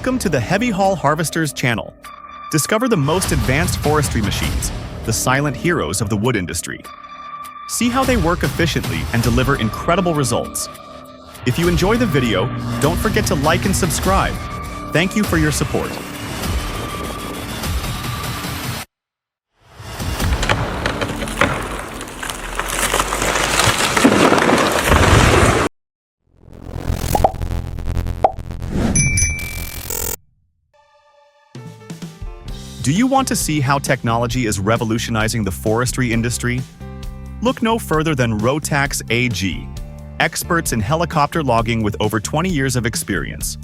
Welcome to the Heavy Haul Harvesters channel. Discover the most advanced forestry machines, the silent heroes of the wood industry. See how they work efficiently and deliver incredible results. If you enjoy the video, don't forget to like and subscribe. Thank you for your support. Do you want to see how technology is revolutionizing the forestry industry? Look no further than Rotax AG, experts in helicopter logging with over 20 years of experience.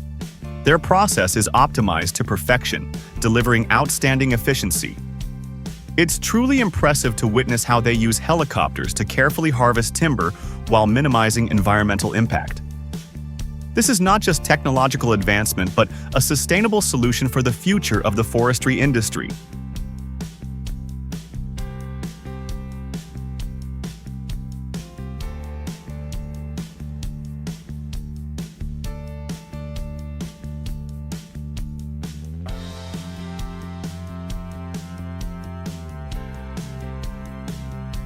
Their process is optimized to perfection, delivering outstanding efficiency. It's truly impressive to witness how they use helicopters to carefully harvest timber while minimizing environmental impact. This is not just technological advancement, but a sustainable solution for the future of the forestry industry.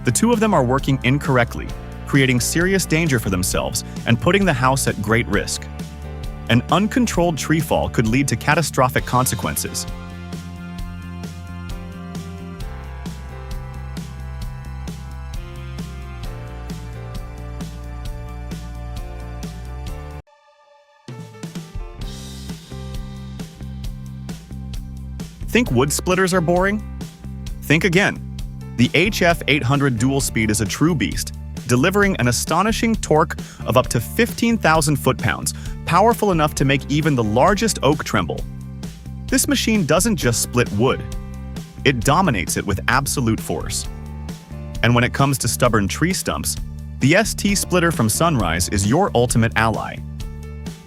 The two of them are working incorrectly, creating serious danger for themselves and putting the house at great risk. An uncontrolled tree fall could lead to catastrophic consequences. Think wood splitters are boring? Think again. The HF800 dual speed is a true beast, delivering an astonishing torque of up to 15,000 foot-pounds, powerful enough to make even the largest oak tremble. This machine doesn't just split wood, it dominates it with absolute force. And when it comes to stubborn tree stumps, the ST splitter from Sunrise is your ultimate ally.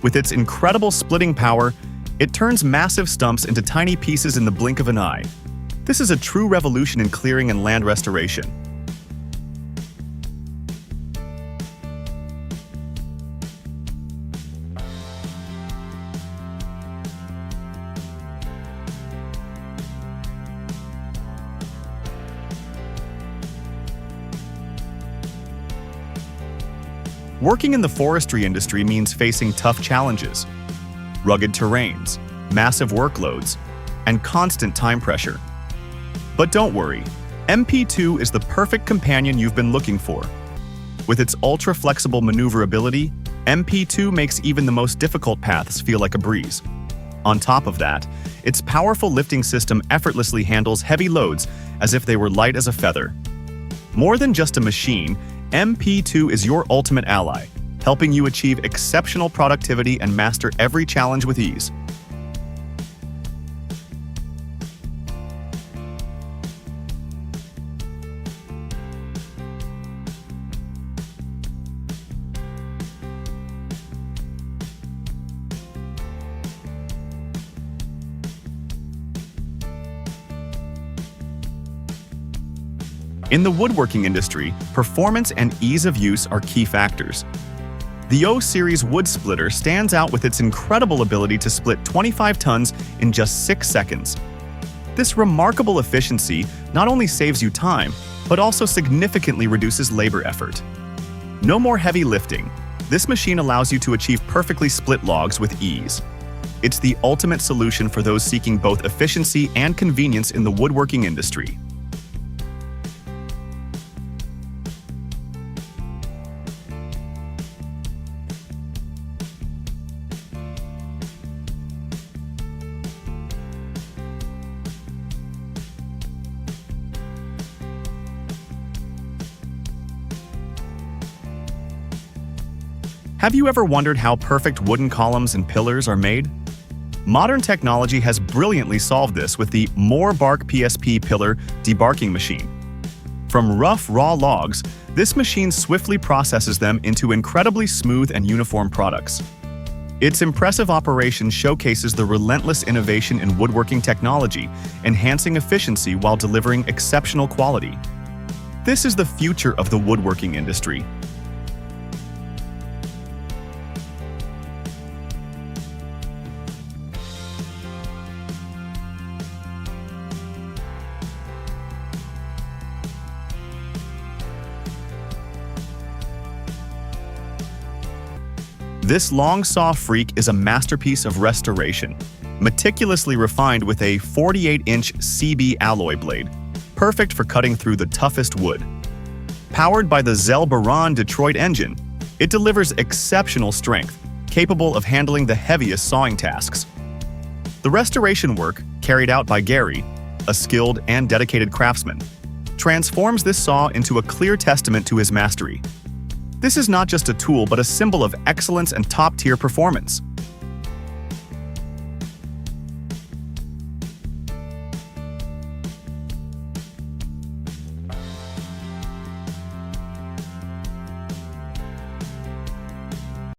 With its incredible splitting power, it turns massive stumps into tiny pieces in the blink of an eye. This is a true revolution in clearing and land restoration. Working in the forestry industry means facing tough challenges, rugged terrains, massive workloads, and constant time pressure. But don't worry, MP2 is the perfect companion you've been looking for. With its ultra-flexible maneuverability, MP2 makes even the most difficult paths feel like a breeze. On top of that, its powerful lifting system effortlessly handles heavy loads as if they were light as a feather. More than just a machine, MP2 is your ultimate ally, helping you achieve exceptional productivity and master every challenge with ease. In the woodworking industry, performance and ease of use are key factors. The O-Series wood splitter stands out with its incredible ability to split 25 tons in just 6 seconds. This remarkable efficiency not only saves you time, but also significantly reduces labor effort. No more heavy lifting. This machine allows you to achieve perfectly split logs with ease. It's the ultimate solution for those seeking both efficiency and convenience in the woodworking industry. Have you ever wondered how perfect wooden columns and pillars are made? Modern technology has brilliantly solved this with the Bark PSP pillar debarking machine. From rough, raw logs, this machine swiftly processes them into incredibly smooth and uniform products. Its impressive operation showcases the relentless innovation in woodworking technology, enhancing efficiency while delivering exceptional quality. This is the future of the woodworking industry. This long saw freak is a masterpiece of restoration, meticulously refined with a 48-inch CB alloy blade, perfect for cutting through the toughest wood. Powered by the Debarking Detroit engine, it delivers exceptional strength, capable of handling the heaviest sawing tasks. The restoration work, carried out by Gary, a skilled and dedicated craftsman, transforms this saw into a clear testament to his mastery. This is not just a tool but a symbol of excellence and top-tier performance.